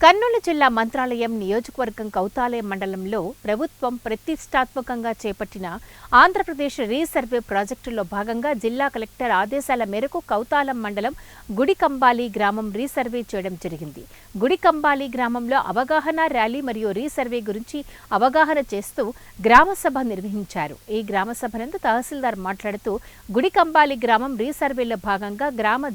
కర్నూలు జిల్లా మంత్రాలయం నియోజకవర్గం కౌతాలయం మండలంలో ప్రభుత్వం ప్రతిష్టాత్మకంగా చేపట్టిన ఆంధ్రప్రదేశ్ రీసర్వే ప్రాజెక్టులో భాగంగా జిల్లా కలెక్టర్ ఆదేశాల మేరకు కౌతాలం మండలం గుడికంబాలి గ్రామం రీసర్వే చేయడం జరిగింది. గుడికంబాలి గ్రామంలో అవగాహన ర్యాలీ మరియు రీసర్వే గురించి అవగాహన చేస్తూ గ్రామ సభ నిర్వహించారు. ఈ గ్రామ సభనందు తహసీల్దార్ మాట్లాడుతూ గుడికంబాలి గ్రామం రీసర్వేలో భాగంగా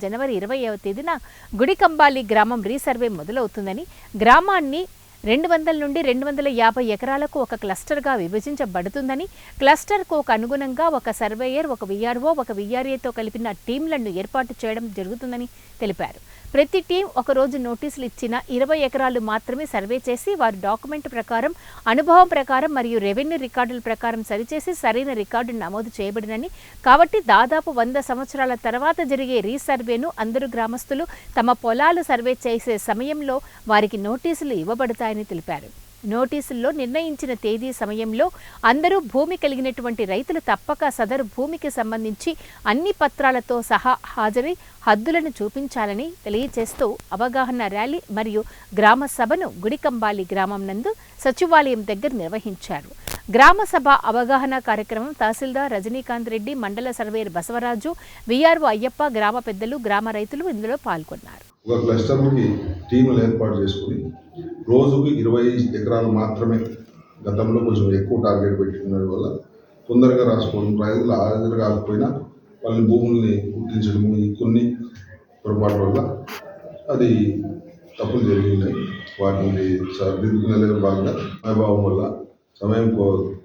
జనవరి 20వ తేదీన గుడికంబాలి గ్రామం రీసర్వే మొదలవుతుందని, గ్రామాన్ని 200 నుండి 250 ఎకరాలకు ఒక క్లస్టర్గా విభజించబడుతుందని, క్లస్టర్కు ఒక అనుగుణంగా ఒక సర్వేయర్, ఒక విఆర్ఓ, ఒక విఆర్ఏతో కలిపిన టీంలను ఏర్పాటు చేయడం జరుగుతుందని తెలిపారు. ప్రతి టీం ఒక రోజు నోటీసులు ఇచ్చిన 20 ఎకరాలు మాత్రమే సర్వే చేసి వారి డాక్యుమెంట్ ప్రకారం, అనుభవం ప్రకారం మరియు రెవెన్యూ రికార్డుల ప్రకారం సరిచేసి సరైన రికార్డు నమోదు చేయబడినని, కాబట్టి దాదాపు 100 సంవత్సరాల తర్వాత జరిగే రీసర్వేను అందరూ గ్రామస్తులు తమ పొలాలు సర్వే చేసే సమయంలో వారికి నోటీసులు ఇవ్వబడతాయని తెలిపారు. నోటీసుల్లో నిర్ణయించిన తేదీ సమయంలో అందరూ భూమి కలిగినటువంటి రైతులు తప్పక సదరు భూమికి సంబంధించి అన్ని పత్రాలతో సహా హాజరై హద్దులను చూపించాలని తెలియజేస్తూ అవగాహన ర్యాలీ మరియు గ్రామ సభను గుడికంబాలి గ్రామం నందు సచివాలయం దగ్గర నిర్వహించారు. గ్రామ సభ అవగాహన కార్యక్రమం తహసీల్దార్ రజనీకాంత్ రెడ్డి, మండల సర్వేయర్ బసవరాజు, విఆర్ఓ అయ్యప్ప, గ్రామ పెద్దలు, గ్రామ రైతులు ఇందులో పాల్గొన్నారు. ఒక క్లస్టర్కి టీములు ఏర్పాటు చేసుకుని రోజుకి 20 ఎకరాలు మాత్రమే, గతంలో కొంచెం ఎక్కువ టార్గెట్ పెట్టుకున్న వల్ల తొందరగా రాసుకోవడం, రైతులు హాజరు కాకపోయినా వాళ్ళని భూముల్ని గుర్తించడము, ఈ కొన్ని పొరపాటు వల్ల అది తప్పులు జరిగినాయి. వాటిని సరిదిద్దుకునే భాగంగా అభావం వల్ల సమయం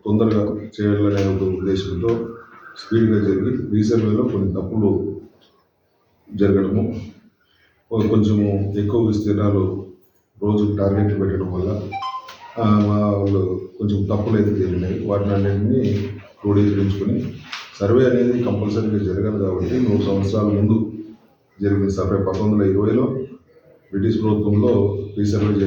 తొందరగా చేయాలనే ఒక ఉద్దేశంతో స్పీడ్గా జరిగి రీసర్వేలో కొన్ని తప్పులు జరగడము, కొంచెము ఎక్కువ విస్తీర్ణాలు రోజు టార్గెట్ పెట్టడం వల్ల వాళ్ళు కొంచెం తప్పులు అయితే జరిగినాయి. వాటిని అన్నింటినీ క్రోడీకరించుకొని సర్వే అనేది కంపల్సరీగా జరగదు కాబట్టి 100 సంవత్సరాల ముందు జరిగిన సర్వే 1920లో బ్రిటిష్ ప్రభుత్వంలో రీసర్వే